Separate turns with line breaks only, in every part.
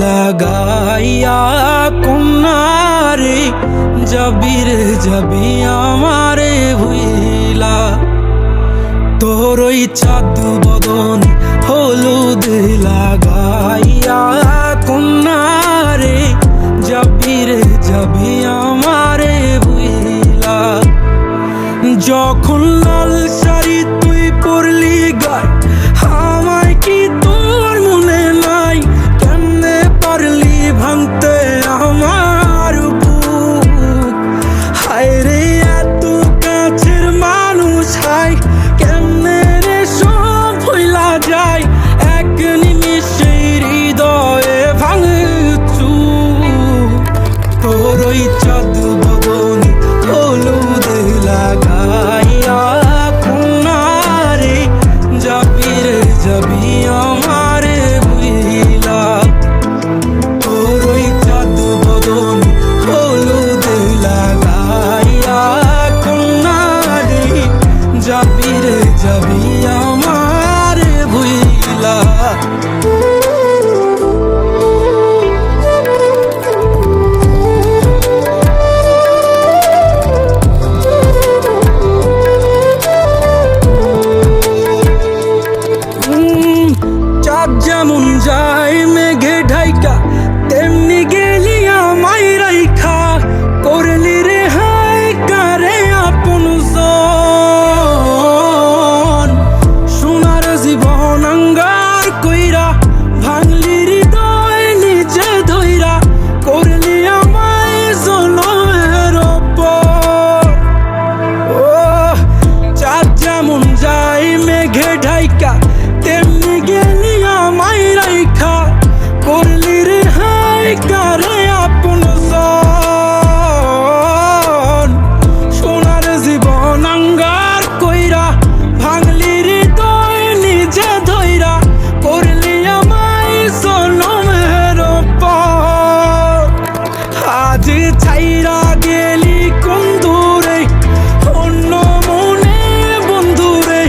লাগাইয়া কন্যারে যাবি রে যাবি আমারে ভুইলা। তোর ওই চাঁদ বদন হলুদ লাগাইয়া কন্যারে যাবি রে যাবি আমারে ভুইলা। যখন লাল শাড়ি তুই পরলি গায় আমায় কি তোর মনে নাই? কেমনে পারলি ভাঙতে আমার বুক? হায় রে এত কাছের মানুষ হায় কেমনে রে সব ভুইলা যায় এক নিমিষে হৃদয়ে ভাঙচু। তোর ওই চাঁদ বদন হলুদ লাগাইয়া কন্যারে যাবি রে যাবি আমারে ভুইলা। তোর ওই চাঁদ বদন হলুদ লাগাইয়া কন্যারে যাবি রে যাবি আমারে ভুইলা। চাঁদ যেমন যায় মেঘে ঢাইকা তেমনি গেলি আমায় রাইখা। করলি রে হায় কারে আপন জন সোনার জীবন আঙ্গার কইরা ভাঙলি হৃদয় নিজে ধইরা। করলি আমায় জনমের ওপর। ও চাঁদ যেমন যায় মেঘে ঢাইকা তেমনি গেলি আমায় রাইখা। করলি রে হায় কারে আপন জন সোনার জীবন আঙ্গার কইরা ভাঙলি হৃদয় নিজে ধইরা। করলি আমায় জনমের ওপর। আজ ছাইরা গেলি কোন দূরে অন্য মনে বন্ধুরে।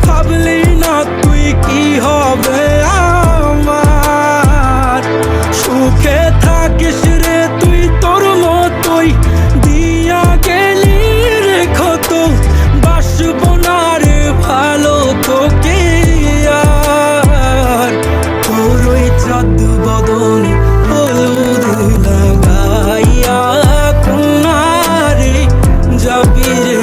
ভাবলি না তুই কি হবে আমার? সুখে থাকিস রে তুই তোর মতোই দিয়া গেলি রে ক্ষত। বাসব না রে ভালো তোকে আর। তোর ওই চাঁদ বদন হলুদ লাগাইয়া কন্যারে যাবি রে